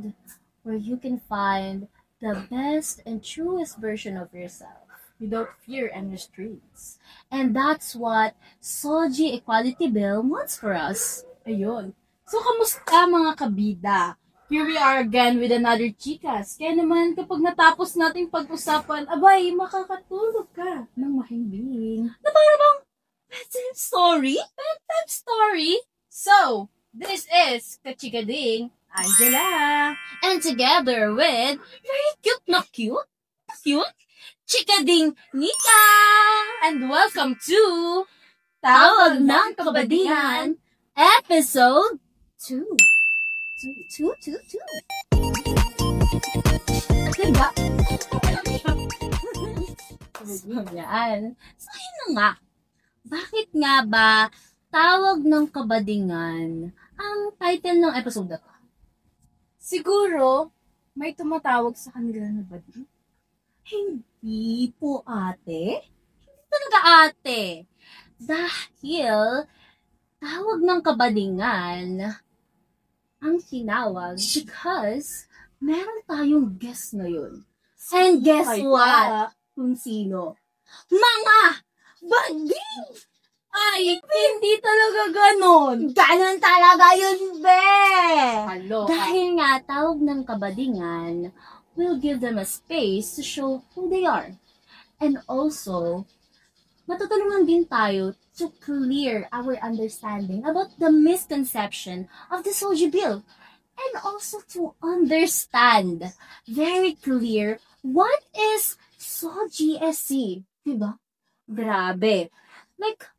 land where you can find the best and truest version of yourself without fear and restraints. And that's what Soji Equality Bill wants for us. Ayun. So, kamusta mga kabida? Here we are again with another chikas. Kaya naman, kapag natapos nating pag-usapan, abay, makakatulog ka ng mahimbing. Na para bang bedtime story? Bedtime story? So, this is Kachikading Angela. And together with very cute, Chikading Nika! And welcome to Tawag ng Kabadingan, Episode 2. Diba? Yan. So, yun na nga. Bakit nga ba Tawag ng Kabadingan ang title ng episode na to? Siguro, may tumatawag sa kanila na bading. Hindi po, ate. Hindi talaga, ate. Dahil, tawag ng kabadingan ang tinawag because meron tayong guest ngayon. And guess what? Kung sino? Mga bading! Ay, hindi talaga ganon. Ganon talaga yun, be! Hello. Dahil nga, tawag ng kabadingan will give them a space to show who they are. And also, matutulungan din tayo to clear our understanding about the misconception of the Soji Bill. And also to understand very clear what is Soji SC. Diba? Grabe. Like,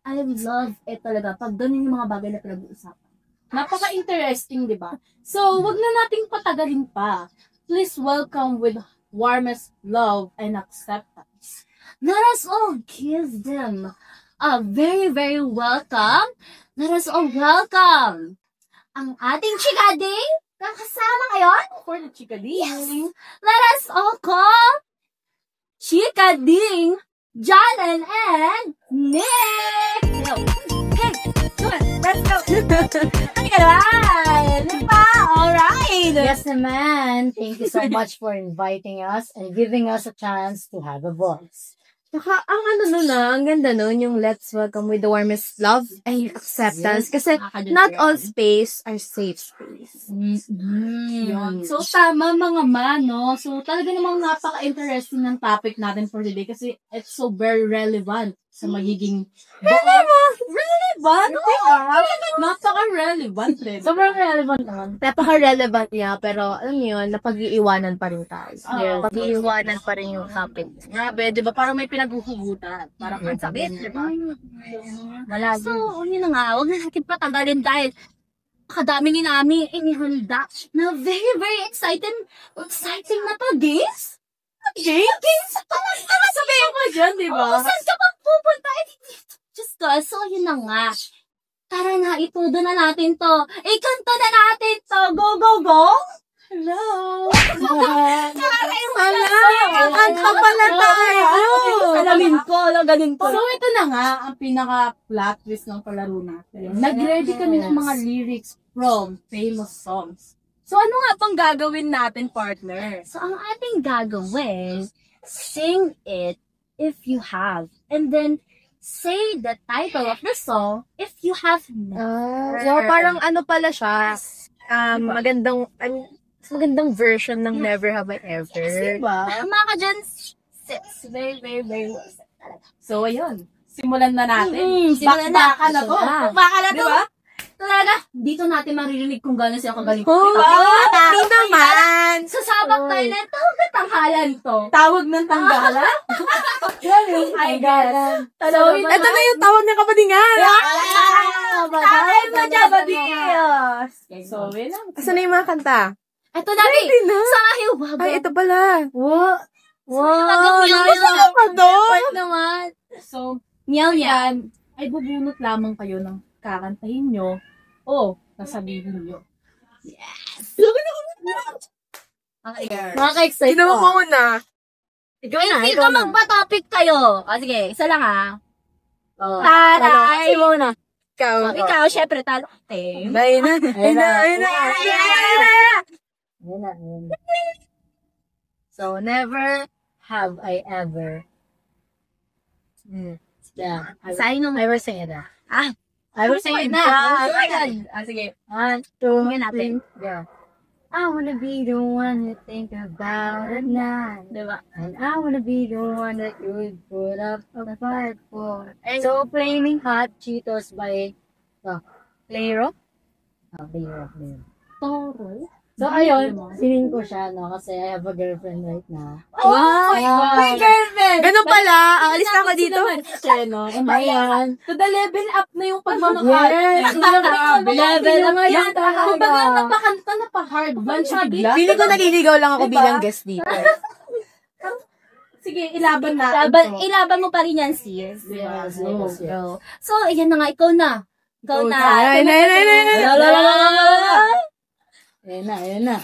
I love it talaga pag ganun yung mga bagay na pinag-uusapan. Napaka-interesting, di ba? So, wag na nating patagalin pa. Please welcome with warmest love and acceptance. Let us all give them a very, very welcome. Let us all welcome ang ating chikading na kasama ngayon. For the chikading. Yes. Let us all call chikading Janan and Nick. Hey, come on, let's go. Alright, diba? Alright. Yes, naman. Thank you so much for inviting us and giving us a chance to have a voice. Saka, ang ganda nun, yung let's welcome with the warmest love and acceptance. Kasi, not all space are safe space. Yun. So, tama mga man, no? So, talaga namang napaka-interesting ng topic natin for today kasi it's so very relevant sa magiging... Relevant? Napaka-relevant rin. Sobrang relevant naman. Napaka-relevant niya, pero alam niyo yun, napag-iiwanan pa rin tayo. Yes. Pag-iiwanan pa rin yung topic. Grabe, di ba? Parang may pinaghuhugutan. Parang ang sabit, di ba? Malagi. So, yun na nga, huwag na natin patagalin dahil kadaming namin inihanda na very, very exciting na to, guys. Games? Sabihin ko dyan, di ba? Saan ka pa pupunta? Just go. So, yun na nga. Tara na, itudo na natin to. Ikanto na natin to. Go, go, go! Hello! Kanta pala tayo! Alamin ko, ganun ko. So, ito na nga ang pinaka-plot twist ng palaro natin. Nag-ready kami ng mga lyrics from famous songs. So, ano nga bang gagawin natin, partner? So, ang ating gagawin, sing it if you have. And then, say the title of the song if you have never. So, parang ano pala siya, magandang version ng Never Have I Ever. Diba? Tama ka dyan, sis. Very, very, very well said talaga. So, ayun. Simulan na natin. Simulan na. Bakbaka na to. Bakbaka na to. Diba? Talaga, dito natin maririnig kung gano'n siya kagaling. Hindi naman! Sasabak tayo na tawag na tanghalan to. Tawag ng tanggalan? Ay, God. So, Ito na yung tawag ng kabadingan! Tawag mo dyan, Babiyos! So, yun lang. Asan na yung mga kanta? Ito na, Hindi na. sa hiwag. Ay, ito pala. Wow! Nasaan pa doon? naman. So, Meow, yan ay bubunot lamang kayo ng kakantahin nyo o sasabihin nyo. Mga ka-excite Ginawa ko muna. Ikaw na. Magpa-topic kayo. O, sige, isa lang ha. Oh. Taray! Muna. Ikaw. Ikaw, syempre, talo. Ayun na. Ayan na, ayan na. So, never have I ever. Yeah. Sayang naman. I will say it na. Ah. I will say it na. Sige. 1, 2, Tingnan natin. 3, go. I wanna be the one you think about at night. Diba? And I wanna be the one that you would put up a fight for. So, Flaming Hot Cheetos by Playro. Playro. Toro. So, ayun, feeling ko siya, no? Kasi I have a girlfriend right now. Wow! Ayan. girlfriend! Ganun pala, aalis na ako dito. Ayan. To the level up na yung pagmamahal. Yes! Level up yan talaga. Kumbaga, napakanta, napaka-hard lunch bigla. Feeling ko naliligaw lang ako Diba? bilang guest dito. Sige, ilaban natin. Ilaban mo pa rin yan, sis. Yes. Go. So, ayan na nga, ikaw na. Ikaw na. Ay. Ayan na.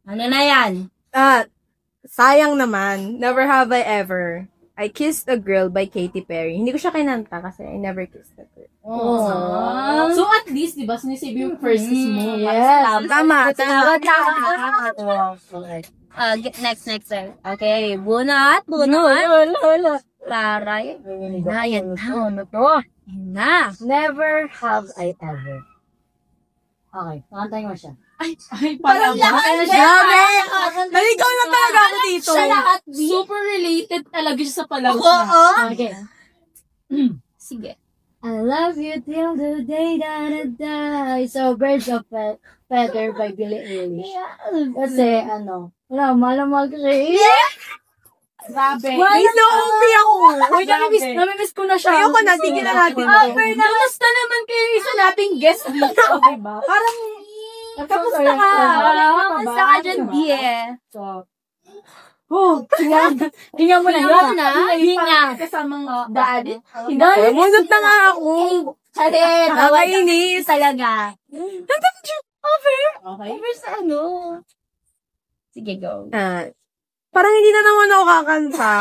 Ano na yan? Sayang naman. Never have I ever. I Kissed a Girl by Katy Perry. Hindi ko siya kinanta kasi I never kissed a girl. Oh. So at least, di ba, sinisave yung first kiss mo. Yes. Tama. Okay. Next. Okay, bunot. Taray. Ayan na. Ayan na. Never have I ever. Okay, pakantayin mo siya. Ay, parang lahat. Grabe! Naligaw na talaga ako dito. Siya lahat, B. Super related talaga siya sa palabas Oo. Okay. Sige. I love you till the day that I die. So, Birds of Feather by Billie Eilish. Kasi, mahal ko siya. Grabe. May na-OP ako. Uy, namimiss ko na siya. Ayoko na, tigil na natin. Kamusta naman kayo isa nating guest dito, di ba? Parang, kamusta ka? Kamusta ka dyan, B? So, hinga mo na. Hinga. Kasamang daan. Munod na nga ako. Charet. Nakainis. Talaga. Okay. Over sa ano? Sige, go. Parang hindi na naman ako kakanta.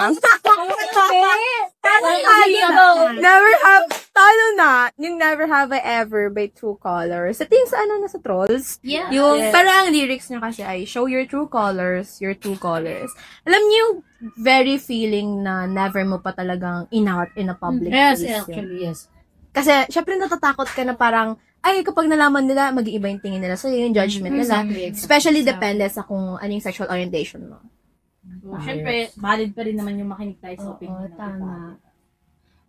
Never have, talo na, yung Never Have I Ever by True Colors. Sa tingin sa nasa Trolls. Yeah. Yung, pero ang lyrics niya kasi ay, show your true colors, your true colors. Alam niyo yung very feeling na never mo pa talagang in-out in a public Yes, place. actually, yes. Kasi, syempre natatakot ka na parang, ay, kapag nalaman nila, mag-iiba yung tingin nila sa'yo, yung judgment nila. Exactly. Especially depende sa kung anong sexual orientation mo. Siyempre, valid pa rin naman yung makinig tayo sa opinion. Oo, tama.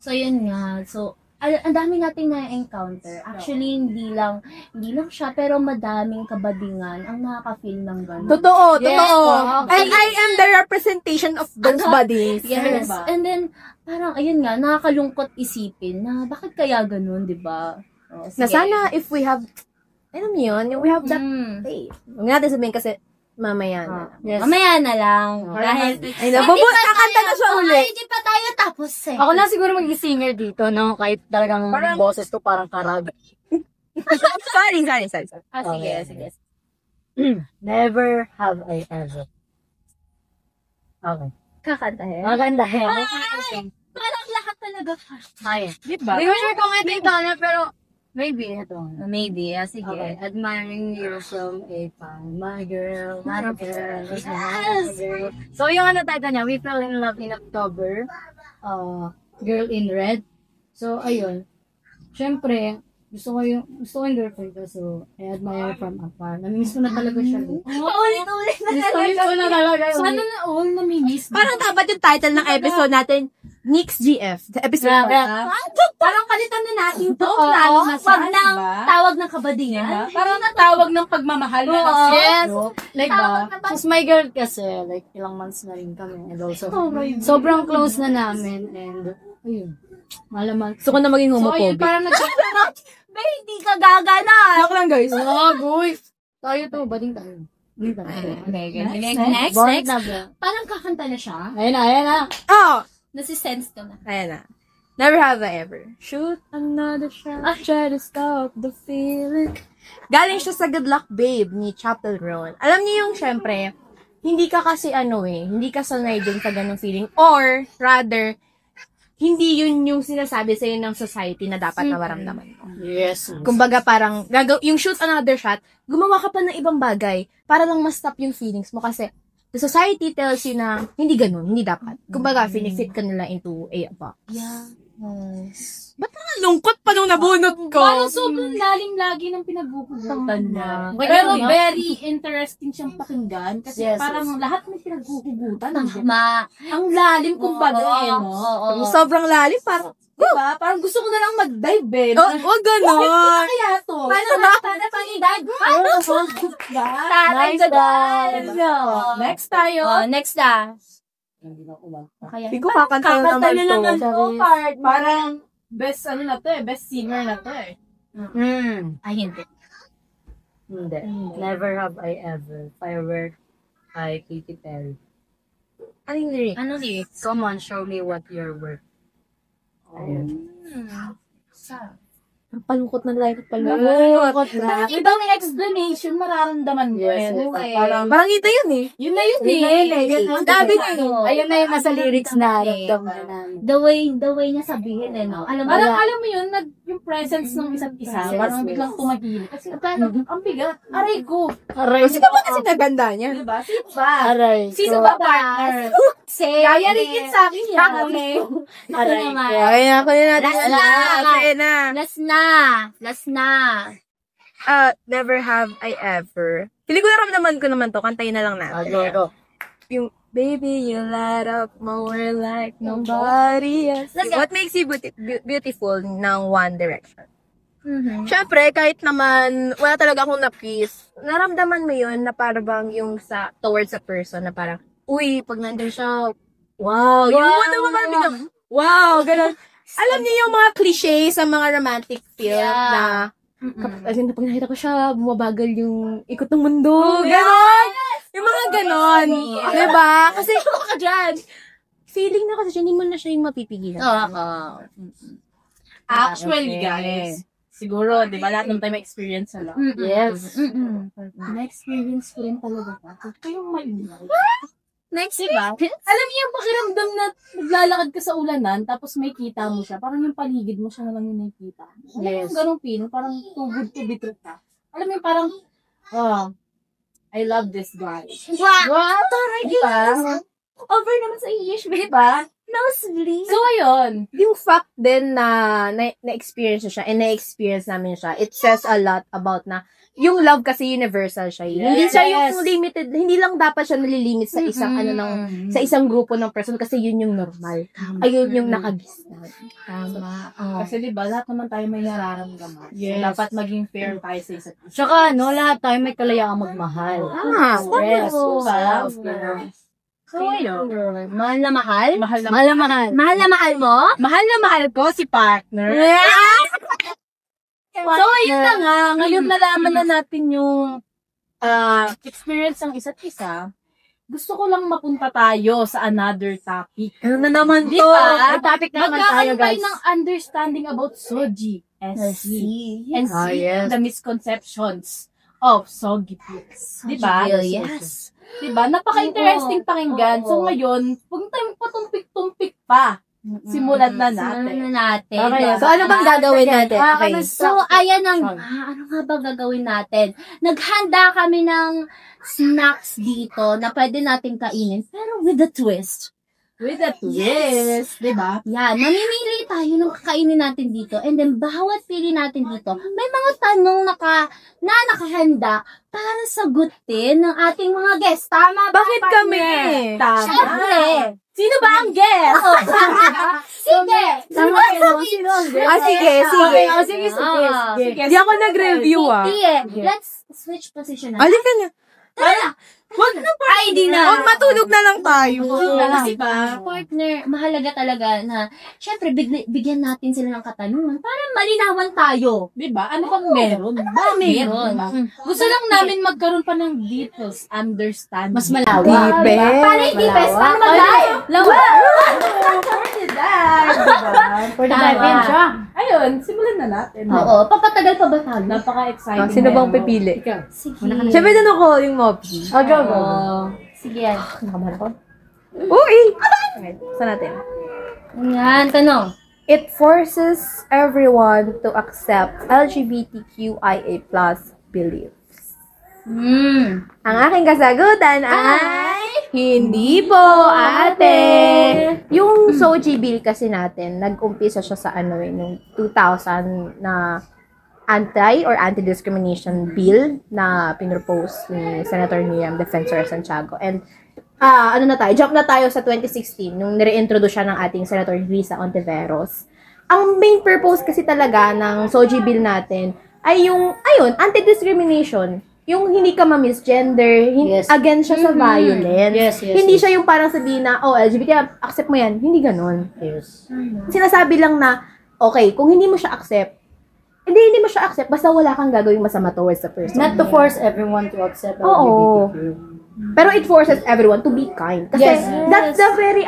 So, yun nga. So, ang dami nating na-encounter. Actually, hindi lang siya, pero madaming kabadingan ang nakaka-feel ng gano'n. Totoo. Okay. And I am the representation of those bodies. Yes. Diba? And then, parang, ayun nga, nakakalungkot isipin na bakit kaya ganun, di ba? Oh, Na sana if we have, alam niyo yun, we have that Mm. faith. Huwag natin sabihin kasi mamaya na. Yes. Mamaya na lang. Dahil, Ay, kakanta na siya uli. Hindi pa tayo tapos eh. Ako na siguro maging singer dito, no? Kahit talagang boses ko parang karag. Sorry. Sige, Okay. sige. Never have I ever. Okay. Kakantahin. Magandahin. Parang lahat talaga. Kaya. Diba? Hindi ko sure kung ito yung tana, pero maybe ito. Maybe, sige. Okay. Admiring you from afar. My girl, my girl. Yes! So, yung title niya, We Fell in Love in October. Girl in Red. So, ayun. Siyempre, gusto ko yung girlfriend ko. So, I admire from afar. Namimiss ko na talaga siya. Paulit-ulit na Miss ko na talaga. Sana na all namimiss. Parang dapat yung title ng episode natin, Nick's GF. Sa episode Yeah. 4. Parang kalitan na natin to. Oo, Lalo na siya, pag nang diba? tawag ng kabadingan. Diba? Parang tawag ng pagmamahal na Oo. kasi. Yes. no? Like she's my girl kasi, like, ilang months na rin kami. And also, sobrang close na namin. And, ayun, malaman. Gusto ko na maging So, ayun, homophobic. parang Ba, hindi ka gagana. Joke lang, guys. Goy! Tayo to, bading tayo. Okay. Next. Born Next. na ba? Parang kakanta na siya. Ayan na. Oh! Nasi-sense ko na. Ayan na. Never have I ever. Shoot another shot. Try to stop the feeling. Galing siya sa Good Luck Babe ni Chapel Roan. Alam niyo yung, syempre, hindi ka kasi hindi ka sanay din sa ganung feeling. Or, rather, hindi yun yung sinasabi sa'yo ng society na dapat na maramdaman mo. Yes. Kumbaga parang, yung shoot another shot, gumawa ka pa ng ibang bagay para lang ma-stop yung feelings mo kasi the society tells you na hindi ganun, hindi dapat. Kumbaga, finifit ka nila into a box. Yeah. Ba't ang lungkot pa nung nabunot ko? Parang sobrang lalim lagi ng pinaghuhugutan niya. Okay, Pero yeah. very interesting siyang pakinggan kasi Yes, parang lahat may pinaghuhugutan. Tama. Ang lalim kumbaga eh, no? Oo. Sobrang lalim, parang, Diba? Parang gusto ko na lang mag-dive eh. oh, wag ganon. Kaya to. Paano na pang-dive? Tatay Nice ko dive. Next tayo. Next na. Kaya, Hindi ko kakanta na naman naman to. to, part. Parang best ano na to eh, best singer na to eh. ay hindi. Hindi. Never have I ever. Firework by Katy Perry. Anong lyric? Ano lyrics? Come on, show me what you're worth. Ayun. Ang palungkot na like, Malungkot na. Ito may explanation, mararamdaman mo. Yes, eh. yes. Parang ito yun eh. Yun na yun Ang dami na yun. Oo. Ayun na yung nasa lyrics na Okay. alam na namin. The way niya sabihin eh, no? Alam mo, Parang alam mo yun, yung presence ng isa't isa, Yes, parang yes. biglang tumagilid. Kasi Paano? ang bigat, aray ko. Aray Kasi naman kasi naganda niya. Diba? Sino ba? Aray Sino ko. ba partner? Say, Kaya rin yun sa akin yan. Aray naman. ko. Ay, ako na natin. Last na. Ayan na. Last na. Never have I ever. Hindi ko naramdaman ko naman to. Kantayin na lang natin. Okay, go. Yung, baby, you light up my world like nobody else. Let's go. What makes you beautiful ng One Direction? Mhm. Siyempre, kahit naman wala talaga akong na-peace, naramdaman mo yun na parang bang yung sa towards a person na parang, uy, pag nandun siya, wow, yung Wow. mo naman parang biglang, wow, ganun. Alam niyo yung mga cliche sa mga romantic film Yeah. na, as in, pag nakita ko siya, bumabagal yung ikot ng mundo, ganon. Yung mga ganon. Yeah. Diba? Kasi, ka dyan. Feeling na kasi, hindi mo na siya yung mapipigilan. Oo. Actually, Okay. guys, siguro, di ba, lahat ng tayo may experience na lang. Yes. Na-experience ko rin talaga ba? Kayong maingay. Next, Diba? Alam niyo yung pakiramdam na naglalakad ka sa ulanan, tapos may kita mo siya, parang yung paligid mo siya na lang yung nakikita. Yes. Yung ganong pino, parang too good to be true ka. Alam mo yung parang, I love this guy. Wow! Taray, Diba? over naman sa English, babe. Diba? Nosebleed. So, ayun. Yung fact din na na-experience siya and na-experience namin siya, it says a lot about na yung love kasi universal siya. Hindi siya yung limited, hindi lang dapat siya nalilimit sa isang ano ng sa isang grupo ng person kasi yun yung normal. Ayun yung nakagisnan. Tama. Kasi diba, lahat naman tayo may nararamdaman. Yes. So, dapat maging fair tayo sa isa't isa. Tsaka, no, lahat tayo may kalayaang magmahal. Yes. Wow. So, mahal na mahal? Mahal na Mahal na mahal. Mahal na mahal mo? mahal na mahal ko si partner. So, ayun na nga. Ngayon nalaman na natin yung experience ng isa't isa. Gusto ko lang mapunta tayo sa another topic. Ano na naman Di to? ba? May topic na naman tayo, Magkakaroon tayo guys. ng understanding about Soji, SC, and Ah, yes. the misconceptions of Sogi Pills. Di ba? Yes. Di ba? Napaka-interesting pakinggan. So, Oo. ngayon, huwag tayong patumpik-tumpik pa. Simulan na natin. Simulan na natin. Okay. So, ano bang gagawin natin? Okay. So, ayan ang, ano nga ba gagawin natin? Naghanda kami ng snacks dito na pwede natin kainin, pero with a twist. With a twist. Di ba? Yan, mamimili tayo ng kakainin natin dito. And then, bawat pili natin dito, may mga tanong nakahanda para sagutin ng ating mga guests. Tama ba? Bakit kami? Tama. Siyempre. Sino ba ang guest? Sige. Tama yun. Sino ang guest? Ah, sige, sige. Sige, sige. Ah. Sige. Hindi ako nag-review ah. Sige. Let's switch position na. Alin ka na? Wag na pa. Ay, di na. Huwag matulog na lang tayo. Kasi ba? Partner, mahalaga talaga na, syempre, bigyan natin sila ng katanungan para malinawan tayo. Di ba? Ano bang meron? Meron. Diba? Gusto lang namin magkaroon pa ng details, understanding. Mas malawak. Deep, eh. Para hindi best, paano mag-live? For the dive, diba? For the dive in siya. Ayun, simulan na natin. Oo, papatagal pa ba tayo? Napaka-exciting. Sino bang na yun. pipili? Ikaw. Sige. Siyempre doon ako yung Moppy. Go, go. Oo. Sige yan. Nakamahan ako? Uy! Okay, saan natin? Yan, tanong. It forces everyone to accept LGBTQIA+ beliefs. Ang aking kasagutan ay hindi po, ate. Yung Soji Bill kasi natin, nag-umpisa siya sa noong 2000 na anti-discrimination bill na pinropose ni Senator Miriam Defensor Santiago. And jump na tayo sa 2016 nung nire-introduce siya ng ating Senator Risa Ontiveros. Ang main purpose kasi talaga ng Soji Bill natin ay yung, anti-discrimination. Yung hindi ka ma-misgender, against siya sa violence. Hindi siya yung parang sabihin na, LGBT, accept mo yan. Hindi ganun. Sinasabi lang na, okay, kung hindi mo siya accept, hindi mo siya accept, basta wala kang gagawing masama towards the person. Not to force everyone to accept Oo. LGBTQ. Pero it forces everyone to be kind. Kasi that's the very,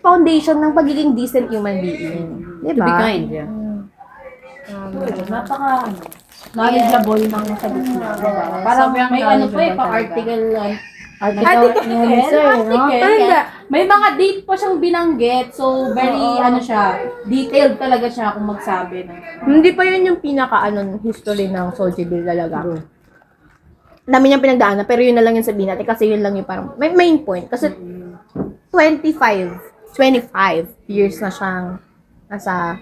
foundation ng pagiging decent human being. Diba? To be kind, yeah. Knowledgeable ng sagot niya. Parang may pa-article. May mga date pa siyang binanggit. So, very, detailed talaga siya kung magsabi. Hindi pa yun yung history ng Soji Bill talaga. Dami niyang pinagdaanan, pero yun na lang yung sabihin natin kasi yun lang yung parang may main point. Kasi 25 years na siyang nasa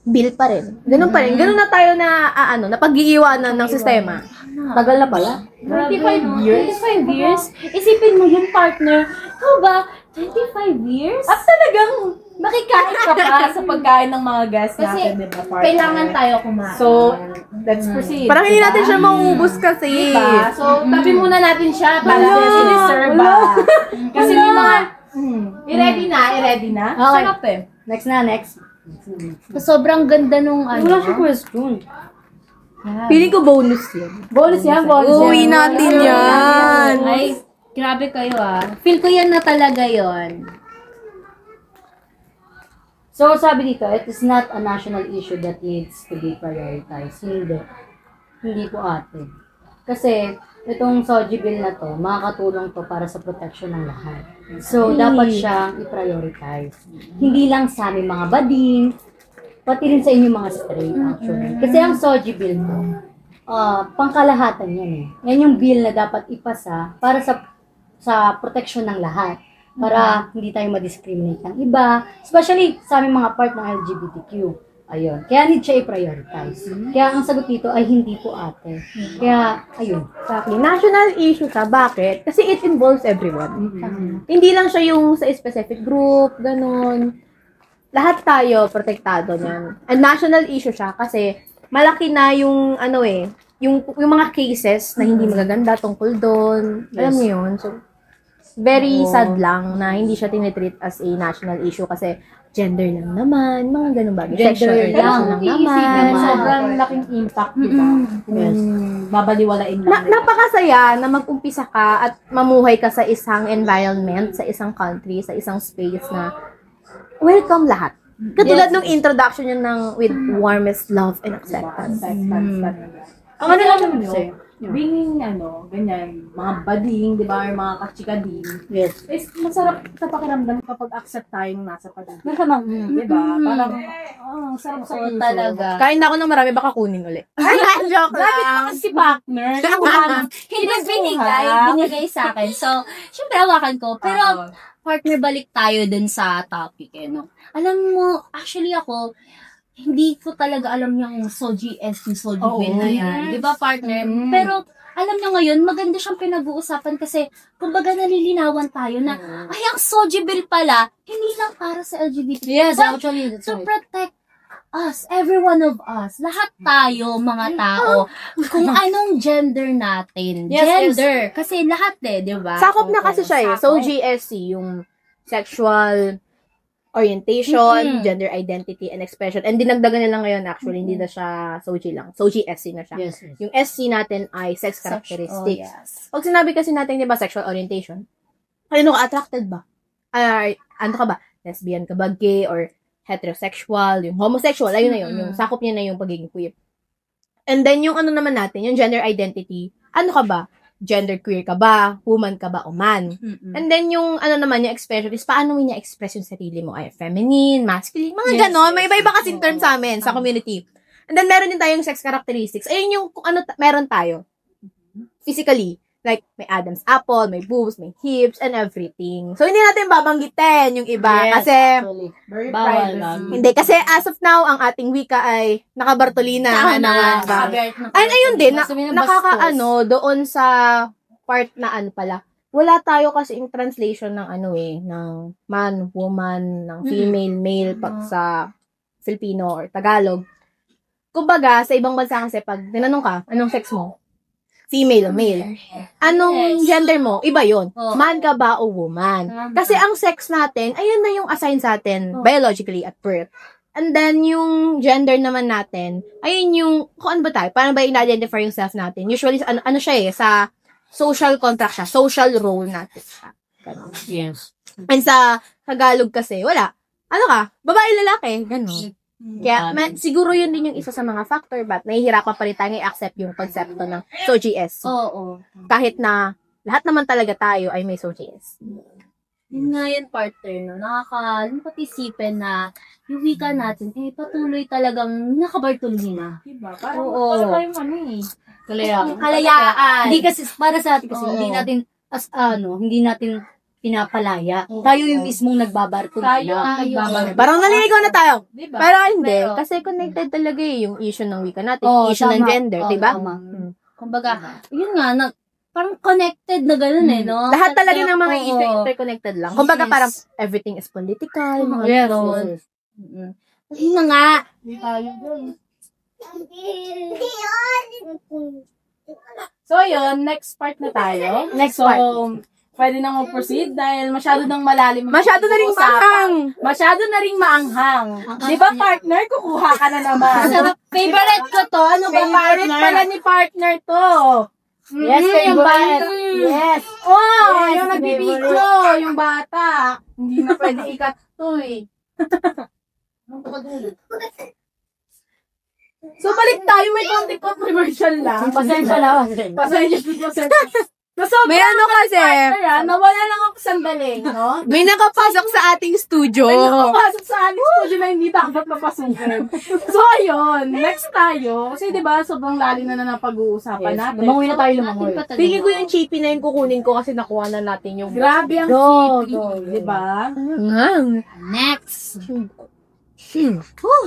bill pa rin. Ganun pa rin. Ganun na tayo na, napag-iiwanan ng sistema. Tagal na pala. 25 years? Isipin mo yung partner, ikaw ba, 25 years? At talagang nakikain ka pa sa pagkain ng mga guests Kasi natin, diba, partner? kailangan tayo kumain. So, let's proceed. Parang hindi natin siya mauubos kasi. Diba? So, tabi muna natin siya para siniserve ba. Kasi may mga... I-ready na? Okay. Sarap eh. Next. Sobrang ganda nung Wala siya question. Feeling ko bonus yun. Bonus yan. Uwi natin yan. Ay, grabe kayo Feel ko yan na talaga yon. So, sabi dito, it is not a national issue that needs to be prioritized. Hindi po ate. Kasi, itong Soji Bill na to, makakatulong to para sa protection ng lahat. So, dapat siyang i-prioritize. Hindi lang sa aming mga bading, pati rin sa inyong mga straight, actually. Kasi ang Soji Bill to, pangkalahatan yan eh. Yan yung bill na dapat ipasa para sa protection ng lahat. Para hindi tayo ma-discriminate ng iba, especially sa aming mga part ng LGBTQ. Ayun. Kaya need siya i-prioritize. Kaya ang sagot dito ay hindi po ate. Kaya, ayun. Exactly. National issue siya. Bakit? Kasi it involves everyone. Hindi lang siya yung sa specific group, ganun. Lahat tayo protektado niyan. And national issue siya kasi malaki na yung yung mga cases na hindi magaganda tungkol doon. Alam niyo yun? So, very sad lang na hindi siya tinitreat as a national issue kasi gender lang naman, mga ganun bagay. Gender lang naman. Sobrang laking impact, diba? Yes. Babaliwalain lang. Napakasaya na mag-umpisa ka at mamuhay ka sa isang environment, sa isang country, sa isang space na welcome lahat. Katulad nung introduction yun with warmest love and acceptance. Ang alam nyo, being, ganyan, mga bading, di ba, or mga kachikading, is masarap sa pakiramdam kapag accept tayong nasa paligid. Di ba? Parang, sarap sa puso. Talaga. Kain na ako ng marami, baka kunin ulit. Joke lang. Si partner, Hindi binigay sa akin. So, syempre hawakan ko. Pero, partner, balik tayo dun sa topic, no? Alam mo, actually ako, hindi ko talaga alam yung Soji Bill na yan. Di ba, partner? Pero, alam nyo ngayon, maganda siyang pinag-uusapan kasi, kumbaga nalilinawan tayo na, ay, ang Soji Bill pala, hindi lang para sa LGBT. Yes, but actually, that's to right. protect us, every one of us, lahat tayo, mga tao, kung anong gender natin. Gender. Kasi lahat di ba? Sakop na kasi siya So, GSC, yung sexual orientation, gender identity, and expression. And dinagdagan nila ngayon actually, hindi na siya Soji lang. Soji SC na siya. Yes. Yung SC natin ay sex characteristics. Pag sinabi kasi natin, di ba, sexual orientation, ano ka, attracted ba? Ano ka ba? Lesbian ka ba? Gay or heterosexual? Yung homosexual, ayun na yun. Yung sakop niya na yung pagiging queer. And then, yung ano naman natin, yung gender identity, ano ka ba? genderqueer ka ba, woman ka ba, o man. Mm-mm. And then yung naman yung expression is paano mo niya-express yung sarili mo, ay feminine, masculine, mga Yes, ganon. May yes, iba-iba yes. kasing term sa amin, sa community. And then meron din tayong sex characteristics. Ayun yung kung ano meron tayo. Physically. Like, may Adam's apple, may boobs, may hips, and everything. So, hindi natin babanggitin yung iba. Yes, Kasi, actually. Very Bawal private. lang. hindi. Kasi as of now, ang ating wika ay nakabartolina. Tama. And ayun din, Kasi may nabastos. doon sa part na pala. Wala tayo kasi yung translation ng ng man, woman, ng female, male, pag sa Filipino or Tagalog. Kumbaga, sa ibang bansa kasi pag tinanong ka, anong sex mo? Female o male. Anong gender mo? Iba yun. Oo. Man ka ba o woman? Tama. Kasi ang sex natin, ayun na yung assign sa atin biologically at birth. And then, yung gender naman natin, ayun yung, kung ano ba tayo? Paano ba in-identify yung self natin? Usually, ano siya sa social contract siya. Social role natin siya. Ganun. Yes. And sa Tagalog kasi, wala. Ano ka? Babae, lalaki. Ganun. Kaya, siguro yun din yung isa sa mga factor but nahihirapan pa rin tayo i-accept yung konsepto ng SOGS. Oo. Kahit na lahat naman talaga tayo ay may SOGS. Yun nga yan, partner, no? Nakakalungkot isipin na yung wika natin, patuloy talagang nakabartolina. Diba? Parang Oo. wala yung Kalayaan. Hindi kasi, para sa atin kasi, Oo. hindi natin pinapalaya. Tayo yung mismong nagbabarkol. Tayo na. ang nagbabalik. Parang naliligaw na tayo. Diba? Pero hindi. Pero- Kasi connected talaga yung issue ng wika natin. Oo, Issue ng tama. gender, Oo, diba? tama. Kumbaga, yun nga, parang connected na gano'n no? Lahat talaga ng mga Oo. issue interconnected lang. Kumbaga Yes. parang everything is political. Mga Yes, ganon. yes. Yun na nga. Hindi tayo dun. So, yun. Next part na tayo. Next so, part. pwede na mag-proceed dahil masyado nang malalim. ang Masyado na rin pag-uusapan. mahang. Masyado na ring maanghang. Di ba, partner? Kukuha ka na naman. Favorite ko to. Ano ba, Favorite partner? pala ni partner to. Yes, yung favorite. bata. Yes. Oh, Yes, yung nagbibidyo. Yung bata. Hindi na pwede ikat to eh. So, balik tayo. May konting controversial lang. Pasensya lang. Pasensya. So, May ano kasi, nawala lang ako sandali, no? may nakapasok sa ating studio. May nakapasok sa ating studio na hindi dapat napasukin. So, ayun. Next tayo. Kasi, di ba, sobrang lalim na ng pag-uusapan natin. Lumangoy na tayo, lumangoy. Feeling ko yung chippy na yung kukunin ko kasi nakuha na natin yung... Grabe ang Go, CP, go, go. di ba? Next.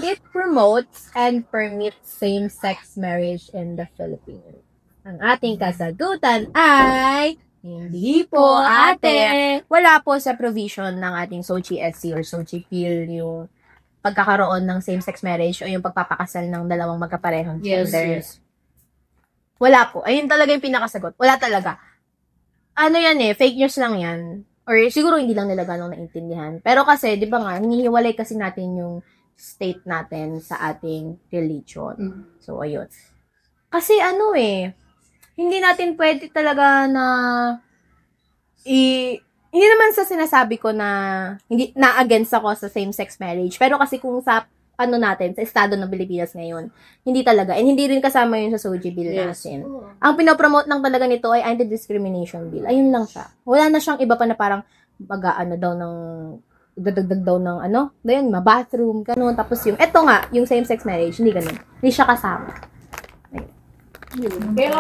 It promotes and permits same-sex marriage in the Philippines. Ang ating kasagutan ay hindi po, ate. Wala po sa provision ng ating SOGI-SC or SOGI-PIL yung pagkakaroon ng same-sex marriage o yung pagpapakasal ng dalawang magkaparehong Yes, genders. Wala po. Ayun talaga yung pinakasagot. Wala talaga. Ano yan fake news lang yan. Or siguro hindi lang nila ganong naintindihan. Pero kasi, di ba nga, hinihiwalay kasi natin yung state natin sa ating religion. So, ayun. Kasi hindi natin pwede talaga na hindi naman sa sinasabi ko na hindi na against ako sa same-sex marriage. Pero kasi kung sa natin, sa estado ng Pilipinas ngayon, hindi talaga. And hindi rin kasama yun sa SOGI bill natin. Ang pinopromote lang talaga nito ay anti-discrimination bill. Ayun lang siya. Wala na siyang iba pa na parang dadagdag daw ng bathroom, ganun. Tapos eto nga, yung same-sex marriage, hindi ganun. Hindi siya kasama. Pero,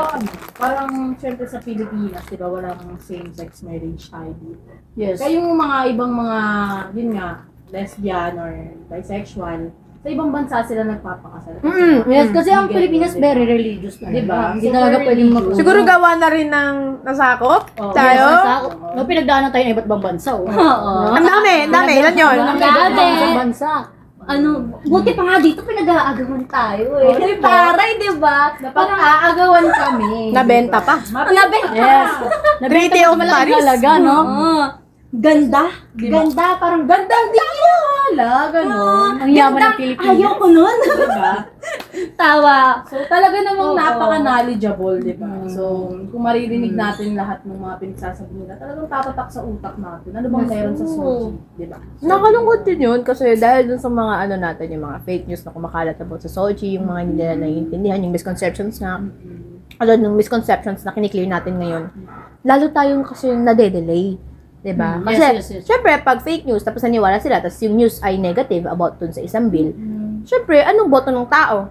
parang, syempre sa Pilipinas, di ba, walang same-sex marriage tayo dito. Yes. Kaya yung mga ibang mga, yun nga, lesbian or bisexual, sa ibang bansa sila nagpapakasal. Yes, kasi ang Pilipinas very religious na. Diba? Hindi Super talaga pwedeng religious. Siguro gawa na rin ng nasakop Oo. tayo. No, pinagdaanan tayo ng iba't ibang bansa. Oo. Ang dami. Ilan yun? Ang dami. Ibang bansa. Buti pa nga dito pinag-aagawan tayo Oh, diba? Taray, di ba? Parang aagawan kami. Nabenta pa. Nabenta. Yes. Treaty of Paris. Talaga, no? Ganda. Diba? Ganda. Parang Gandang di wala, gano'n. Ang yaman ng Pilipinas. Ayaw ko nun. Diba? Tawa. So, talaga namang Oo. napaka-knowledgeable, di ba? So, kung maririnig natin lahat ng mga pinagsasabi nila, talagang tatatak sa utak natin. Ano bang meron sa SOGI, di ba? Nakalungkot din yun kasi dahil dun sa mga natin, yung mga fake news na kumakalat about sa SOGI, yung mga hindi nila naiintindihan, yung misconceptions nga. ng misconceptions na kiniklear natin ngayon, lalo tayong kasi yung nade-delay. Diba? Kasi, Yes. syempre, pag fake news, tapos naniwala sila, tapos yung news ay negative about dun sa isang bill, syempre, anong boto ng tao?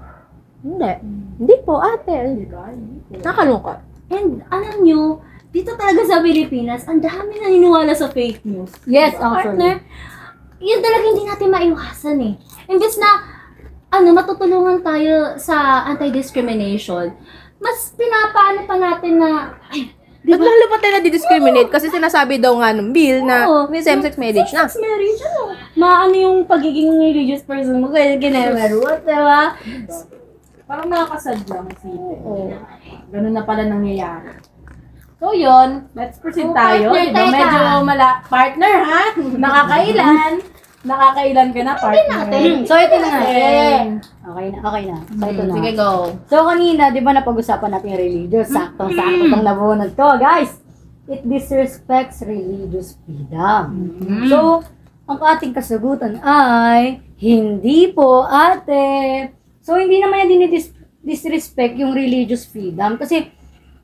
Hindi. Hindi po, ate. Nakalungkot. And alam nyo, dito talaga sa Pilipinas, ang dami naniniwala sa fake news. Yes, Partner, yun talaga hindi natin maiwasan eh. Imbes na, matutulungan tayo sa anti-discrimination, mas pinapaano pa natin na, Ba't lalo pa tayo na-discriminate? Kasi sinasabi daw nga ng bill na Oo. may same-sex marriage na. sex marriage, maano yung pagiging religious person mo, kaya ginemerot, diba? Parang nakakasad lang isipin. Ganun na pala nangyayari. So yun, let's proceed tayo. partner, Diba? teka. Medyo partner ha? Nakakailan ka na, partner. So, ito na nga. Okay na. So, ito na. Sige, go. So, kanina, di ba napag-usapan natin yung religious? Saktong-sakto tong nabunod to, guys. It disrespects religious freedom. So, ang ating kasagutan ay, hindi po, ate. So, hindi naman yan disrespect yung religious freedom. Kasi,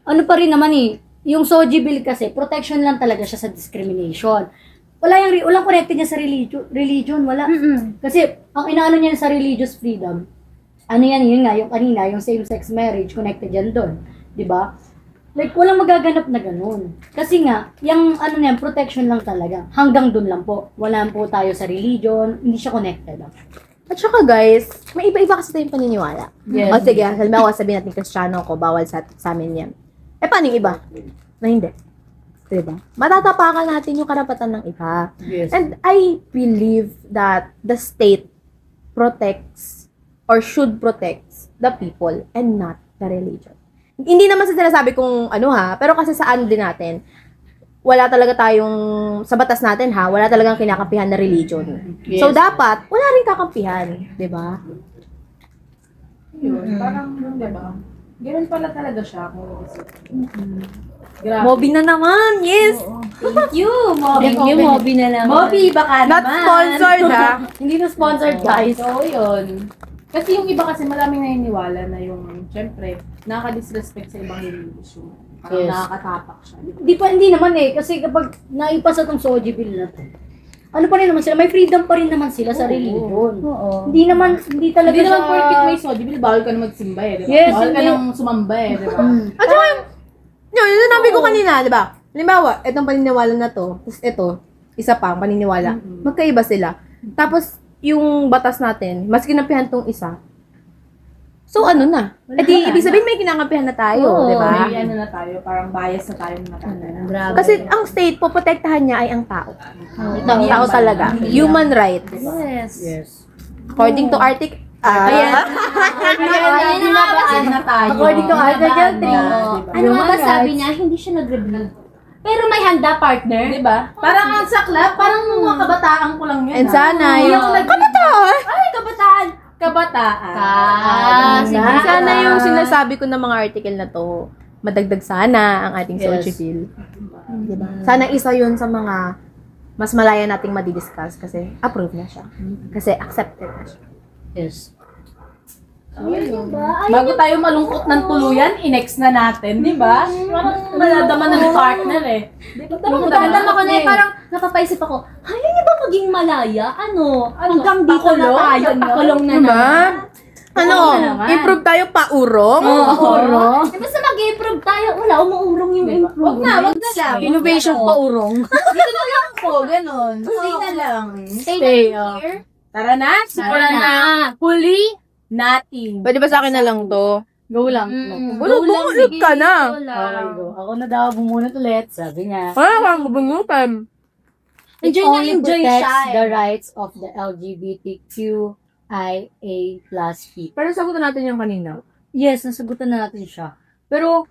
ano pa rin naman yung SOGI bill kasi, protection lang talaga siya sa discrimination. Walang connected niya sa religion, wala. Kasi, ang inaano niya sa religious freedom, yun nga, yung kanina, yung same-sex marriage, connected yan doon. Diba? Like, walang magaganap na ganun. Kasi nga, yung protection lang talaga. Hanggang doon lang po. Wala po tayo sa religion, hindi siya connected. At saka guys, may iba-iba kasi tayong paniniwala. Yes. O sige, halimbawa sabihin natin Kristiyano ko, bawal sa amin yan. Paano yung iba? Na hindi. Diba? Matatapakan natin yung karapatan ng iba. Yes. And I believe that the state protects or should protect the people and not the religion. Hindi naman sa sinasabi kung pero kasi sa din natin, wala talaga tayong, sa batas natin wala talagang kinakampihan na religion. Yes. So dapat, wala rin kakampihan. Diba? Yun, parang, diba? Ganun pala talaga siya. Grabe. Moby na naman, yes! Thank you, Moby na lang. Moby, baka Not naman. sponsored Hindi na sponsored, guys. So, yun. Kasi yung iba kasi maraming naniniwala na yung, syempre, nakaka-disrespect sa ibang religion. Parang Yes. nakakatapak siya. Hindi naman kasi kapag naipasa tong SOGI bill na to, ano pa rin naman sila, may freedom pa rin naman sila sa religion. Oo. Hindi talaga Hindi naman siya... porkit may soji, bawal ka na magsimba eh, diba? Yes, Bawal ka hindi. nang sumamba eh, diba? At saka, yung sinabi ko kanina, di ba? Halimbawa, itong paniniwala na to, tapos ito, isa pa, ang paniniwala. Magkaiba sila. Tapos, yung batas natin, mas kinampihan tong isa. So, na? Ibig sabihin may kinakampihan na tayo, Oo, di ba? May na tayo, parang bias na tayo na Grabe. Kasi ang state, poprotektahan niya ay ang tao. Tao. Tao talaga. Human rights. Yes. According to Arctic... Binabaan na tayo. According to Article 3, Ano nga ba sabi niya? Hindi siya nag-review. Pero may handa, partner. Diba? Parang ang saklap, parang mga kabataan ko lang yun. And sana Hindi yung... ako nag- Kabataan! Ay, kabataan! Kabataan. Sige. Sana yung sinasabi ko ng mga article na to, madagdag sana ang ating Yes. SOGI bill. Diba? Sana isa yun sa mga mas malaya nating madidiscuss kasi approved na siya. Kasi accepted na siya. Yes. Bago tayo malungkot ng tuluyan, i-next na natin, di ba? Parang maladaman na ni partner eh. Magdadama ko na parang napapaisip ako, ayaw niya ba maging malaya? Hanggang dito na pakulong? tayo, pakulong na Diba? naman. Ano? na naman. Improve tayo paurong? Oro. Basta mag-improve tayo, wala, umuurong yung improve. Wag na lang. Innovation paurong. Po, ganun. Stay na lang. Stay, here. Tara na, sigura na. Huli, nothing. Pwede ba sa akin na lang to? Go lang. Bulog ka na. Okay, go. Ako na daw bumunot ulit, sabi niya. Parang bubunutan. It Enjoy na only enjoy protects siya eh. the rights of the LGBTQIA plus people. Pero sagutan natin yung kanina. Yes, nasagutan na natin siya. Pero,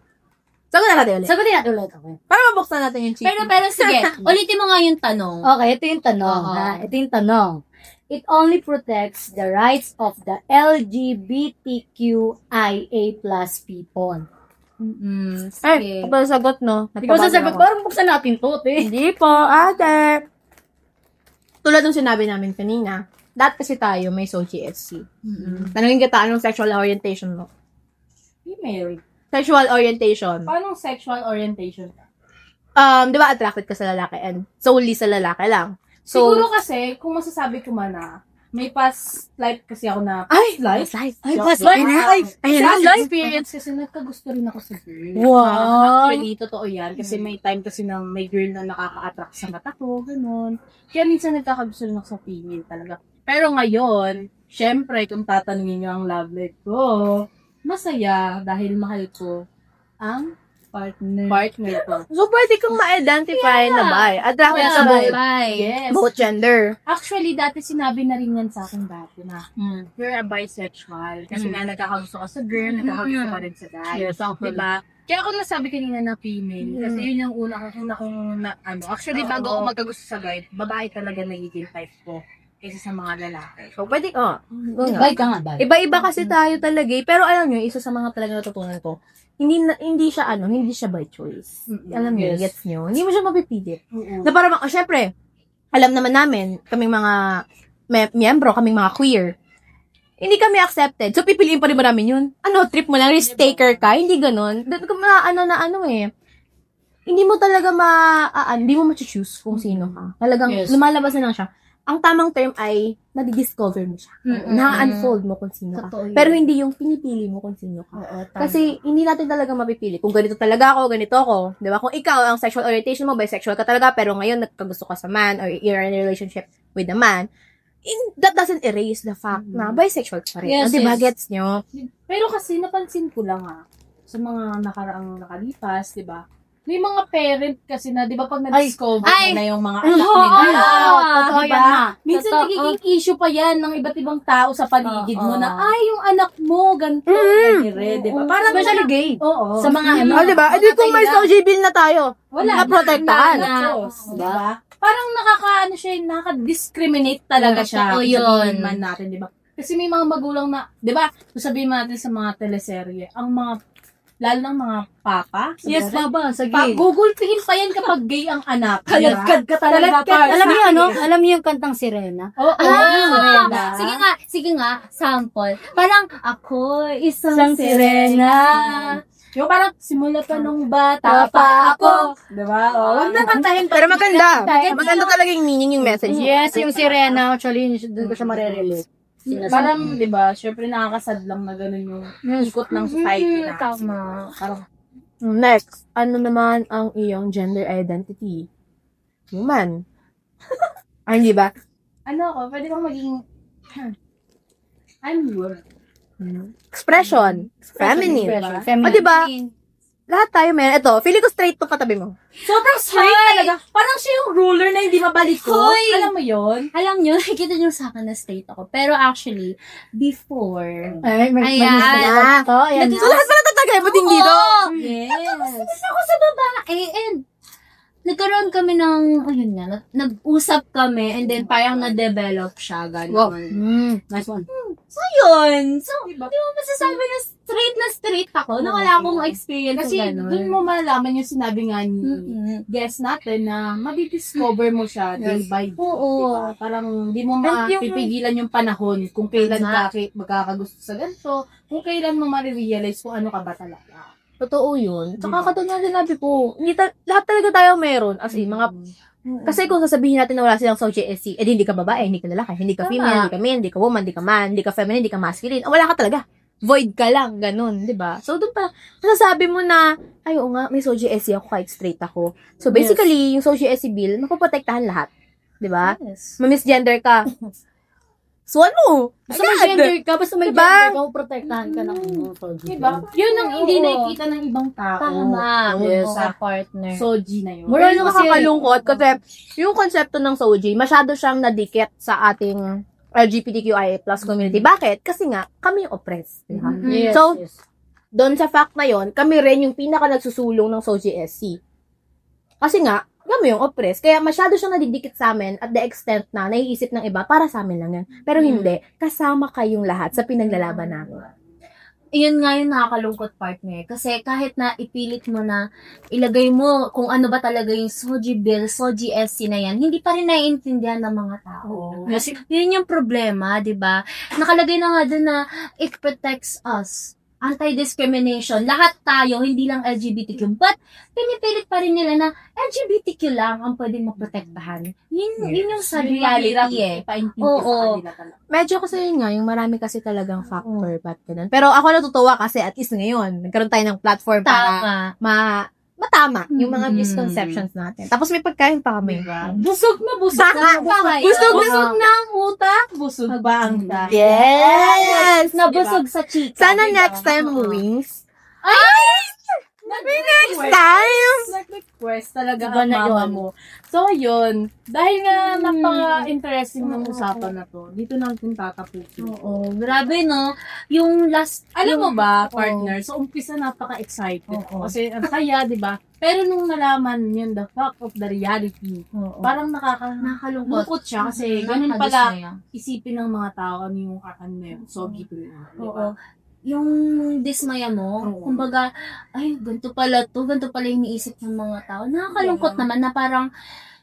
Sagutan natin ulit. sagutin natin ulit. Okay. Para mabuksan natin yung cheat. Pero sige, ulitin mo nga yung tanong. Okay, ito yung tanong. Oo. Ha? Ito yung tanong. It only protects the rights of the LGBTQIA plus people. Ay, kapag sagot, no? Ikaw sasagot, parang buksan natin to, te. Hindi po, ate. Tulad ng sinabi namin kanina, dati kasi tayo may SOGI SC. Tanungin kita, anong sexual orientation mo? Female. Sexual orientation. Paano sexual orientation ka? Di ba attracted ka sa lalaki and solely sa lalaki lang? So, Siguro kasi, kung masasabi ko man na, may past life kasi ako na, ay, life? life. Ay, Joke past lang. life. Ayun Sa na, experience kasi, nagkagusto rin ako sa girl. Wow. Actually, totoo yan. Kasi may time kasi na may girl na nakaka-attract sa mata ko, ganun. Kaya minsan nagkakagusto rin ako sa female talaga. Pero ngayon, syempre, kung tatanungin nyo ang love life ko, masaya dahil mahal ko ang partner ko. So, pwede kang ma-identify na bi. Attracted sa both, Yes. both gender. Actually, dati sinabi na rin yan sa akin dati na, you're a bisexual. Kasi nga nagkakagusto ka sa girl, nagkakagusto ka rin sa guy. Yes, actually. Diba? Kaya ako nasabi kanina na female. Kasi yun yung una kong actually, bago ako magkagusto sa guy, babae talaga nagiging type ko. Kaysa sa mga lalaki. So, pwede, Bye ka nga, bye. Iba-iba kasi tayo talaga eh. Pero alam nyo, isa sa mga talaga natutunan ko, hindi siya by choice. Alam nyo, Yes. gets nyo? Hindi mo siya mapipilit. Na parang, syempre, alam naman namin, kaming mga miyembro, kaming mga queer, hindi kami accepted. So, pipiliin pa rin ba namin yun? Trip mo lang, risk taker ka? Hindi ganun. Hindi mo talaga hindi mo ma-choose kung sino ka. Talagang, Yes. lumalabas na lang siya. Ang tamang term ay, nadidiscover mo siya. Na-unfold mo kung sino ka. Totoo yun. Pero hindi yung pinipili mo kung sino ka. Oo, Kasi hindi natin talaga mapipili. Kung ganito talaga ako, ganito ako. Di ba? Kung ikaw, ang sexual orientation mo, bisexual ka talaga, pero ngayon nagkagusto ka sa man or you're in a relationship with a man, that doesn't erase the fact na bisexual ka rin. Yes, Di ba? yes. Gets nyo? Pero kasi napansin ko lang sa mga nakaraang nakalipas, 'di ba? May mga parent kasi na 'di ba pag na-discover Ay! na yung mga anak Oo, nila. totoo Diba? yan na. Minsan Totoo. nagiging issue pa yan ng iba't ibang tao sa paligid mo Oo. na ay yung anak mo ganito, ganire, 'di ba? Parang Especially gay. oo. Sa mga ano. Di ba? Edi kung may social bill na tayo, wala naprotektahan. Diba? Parang nakaka-discriminate talaga siya. Totoo kung yun. sabihin man natin, 'di ba? Kasi may mga magulang na, 'di ba? Kung sabihin natin sa mga teleserye, ang mga lalo ng mga papa. Yes, baba, sa Pa, gay. gugulpihin pa yan kapag gay ang anak. Kalagkad ka talaga. Alam niyo ano? Alam niyo yung kantang Sirena? Oo. Ah, sige nga, sample. Parang, ako, isang sirena. Yung parang, simula pa nung bata pa ako. Diba? O, huwag na kantahin pa. Pero maganda. Maganda talaga yung meaning, yung message. Yes, yung Sirena, actually, doon ko siya marerelate. Parang, di ba, syempre nakakasad lang na ganun yung ikot ng society na. Tama. Parang, Next, ano naman ang iyong gender identity? Human. Hindi ba? ano ako, pwede bang maging, I'm woman. Expression. Feminine. Feminine. O, diba? Lahat tayo meron. Ito, feeling ko straight to katabi mo. Sobrang straight talaga. Parang siya yung ruler na hindi mabalikot. Hoy! Alam mo yun? Alam nyo, nakikita nyo sa akin na straight ako. Pero actually, before, Ay, may Ayan. na. To, ayan. So, lahat pala tatagay mo din dito. Yes. ako sa babae, and nagkaroon kami ng, ayun nga, nag-usap kami, and then parang na-develop siya, Wow. gano'n. Nice one. So, yun. So, Diba? di mo masasabi na straight ako, na wala akong experience Kasi sa gano'n. dun mo malalaman yung sinabi nga ni Mm-mm. guest natin na madidiscover mo siya day by day. Oo. Diba? Parang di mo And yung- mapipigilan yung panahon kung kailan Tama. ka magkakagusto sa ganito, kung kailan mo marirealize kung ano ka ba talaga. Totoo yun. Tsaka Diba? katulad na sinabi ko, lahat talaga tayo meron. As in, mga, kasi kung sasabihin natin na wala silang SOGSC, hindi ka babae, hindi ka lalaki, hindi ka Tama. female, hindi ka male, hindi ka woman, hindi ka man, hindi ka feminine, hindi ka masculine. Wala ka talaga. Void ka lang, ganun, di ba? So, doon pa, nasasabi mo na, ay, oo nga, may SOGSC ako kahit straight ako. So, basically, yung SOGSC bill, mapoprotektahan lahat. Di ba? Yes. Ma-misgender ka. So, ano? Basta may gender ka, basta may Diba? gender ka, protektahan ka ng Diba? Yun ang hindi nakikita ng ibang tao. Tama. Yes, Sa sa partner. Soji na yun. Mura yung nakakalungkot kasi yung konsepto ng SOGI, masyado siyang nadikit sa ating LGBTQIA plus community. Bakit? Kasi nga, kami yung oppressed. Diba? Yes, So, yes. doon sa fact na yon, kami rin yung pinaka nagsusulong ng SOGI-SC. Kasi nga, kami yung oppressed. Kaya masyado siyang nadidikit sa amin at the extent na naiisip ng iba, para sa amin lang yan. Pero hindi, kasama kayong lahat sa pinaglalaban namin. Yun nga yung nakakalungkot partner. Kasi kahit na ipilit mo na ilagay mo kung ano ba talaga yung SOGI bill, SOGI SC na yan, hindi pa rin naiintindihan ng mga tao. Yes, Yun yung problema, di ba? Nakalagay na nga dun na it protects us. anti-discrimination. Lahat tayo, hindi lang LGBTQ. But, pinipilit pa rin nila na LGBTQ lang ang pwedeng maprotektahan. Yun yung sa reality eh. Oo. Medyo kasi yun nga, yung marami kasi talagang factor, ba't ganun. Pero ako natutuwa kasi at least ngayon, nagkaroon tayo ng platform para matama yung mga misconceptions natin. Tapos may pagkain pa kami. Busog na busog na. Busog na ang utak. Busog ba ang dahil? Yes! Nabusog sa chika. Sana next time, wings. Next time! Nag-request talaga Iba ang na mama yun. mo. So, yun. Dahil nga napaka-interesting ng usapan na to, dito natin tatapusin. Oo, grabe no. Yung last, Alam mo ba, Oo. partner, so umpisa napaka-excited. Oo. Kasi ang saya, di ba? Pero nung nalaman yun, the fact of the reality, parang nakakalungkot. nakakalungkot siya kasi ganun pala isipin ng mga tao ano yung soggy to yun. Oo. Yung dismaya mo, Oo. kumbaga, ay, ganito pala yung iniisip ng mga tao. Nakakalungkot Oo. naman na parang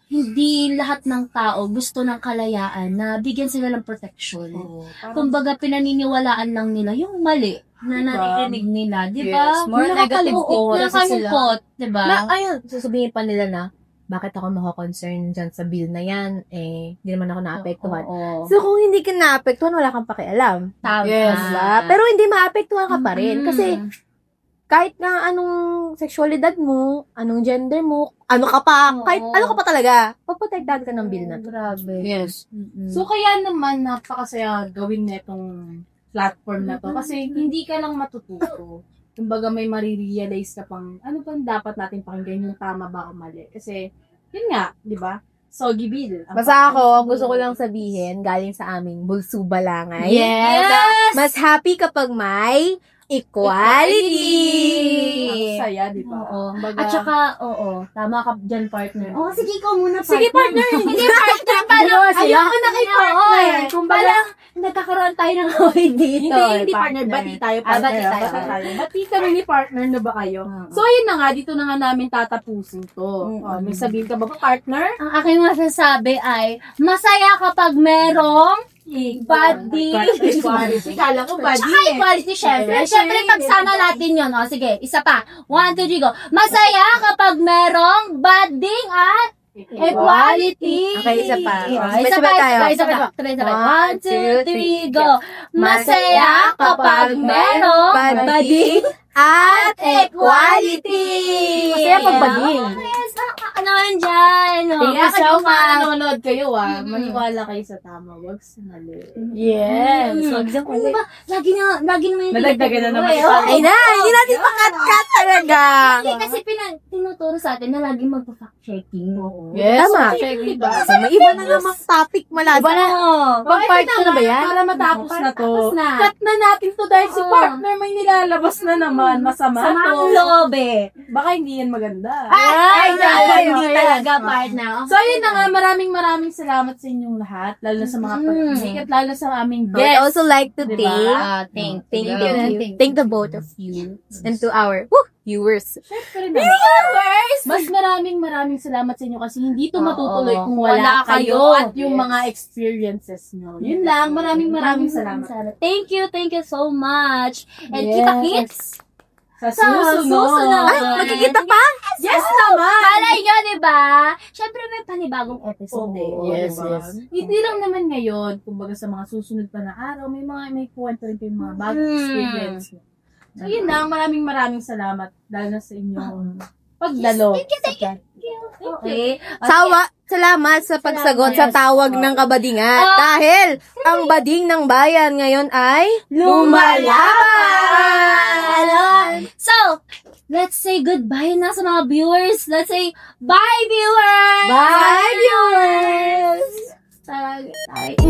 hindi lahat ng tao gusto ng kalayaan na bigyan sila ng protection. Oo. Kumbaga, pinaniniwalaan lang nila yung mali na Diba? naririnig nila, di ba? Yes, more negative Oo, po kasi nakakalungkot, di ba? Na, ayun, sasabihin pa nila na, bakit ako mako-concern dyan sa bill na yan? Eh, hindi naman ako naapektuhan. Oo. So, kung hindi ka naapektuhan, wala kang pakialam. Tama. Yes, Diba? Pero hindi maapektuhan ka pa rin. Kasi, kahit nga anong sexualidad mo, anong gender mo, ano ka pa, kahit ano ka pa talaga, paprotektahan ka ng bill na to. Grabe. Yes. Mm-mm. So, kaya naman napakasaya gawin na itong platform na to. Kasi hindi ka lang matututo. Kumbaga may marirealize ka pang, ano bang dapat natin pakinggan yung tama ba o mali. Kasi, yun nga, di ba? Soggy bill. Basta ako, ang gusto ko lang sabihin, galing sa aming bulsu balangay. Yes! Mas happy kapag may equality! Ang saya, di ba? Oo. Kumbaga, At saka, tama ka dyan, partner. Oh, sige, ikaw muna, partner. Sige, partner. Hindi, partner, parang, Dalawa sila. ayoko na kay partner. Kumbaga, Parang, nagkakaroon tayo ng away dito. Hindi partner. Bati tayo, partner. bati tayo. Bati kami ni partner na ba kayo? Oo. So, ayun na nga, dito na nga namin tatapusin to. May sabihin ka ba, partner? Ang aking masasabi ay, masaya kapag merong body. Equality. Kala ko body Tsaka equality, syempre. Syempre, pagsama natin yun. O, sige, isa pa. 1, 2, 3, go. Masaya kapag merong bading at equality. Okay, isa pa. Isa pa tayo. Isa pa. 1, 2, 3, go. Masaya kapag merong bading at equality. Masaya pag bading. Yes, ano yan dyan. Kaya Baka sa yung mga nanonood kayo, maniwala kayo sa tama. Wag sa mali. Yes. Ano ba? Lagi naman yung Nadagdagan na naman. Ay na, hindi natin pakat-kat talaga. Hindi, kasi tinuturo sa atin na laging magpa-fact checking. Yes. Tama. Diba? So, may iba na namang topic malasa. Iba na. Pag-part Ito na ba yan? Para matapos na to. Tapos na. Cut na natin to dahil si Oo. partner may nilalabas na naman. Masama Sama to. ang loob eh. Baka hindi yan maganda. Hindi talaga, partner. So, ayun na nga, maraming salamat sa inyong lahat, lalo na sa mga pag-ibig at lalo sa aming I guests. also like to Diba? thank the both of you and to our viewers. Syempre na. Mas maraming salamat sa inyo kasi hindi to matutuloy kung wala kayo at yung mga experiences nyo. Yun lang, maraming salamat. Thank you so much. And Yes. kita-kits Sa sa susunod. Ay, magkikita pa? Yes naman! Malay nyo, diba? Siyempre may panibagong episode eh. Yes. Hindi lang naman ngayon, kumbaga sa mga susunod pa na araw, may kwento rin pa yung mga bagong experience. So, yun lang, maraming salamat dahil na sa inyong pagdalo. Thank you. Okay. Salamat sa pagsagot sa tawag ng kabadingan. Dahil ang bading ng bayan ngayon ay lumalaban! So, let's say goodbye na sa mga viewers. Let's say, bye viewers! Bye, viewers! Talaga tayo.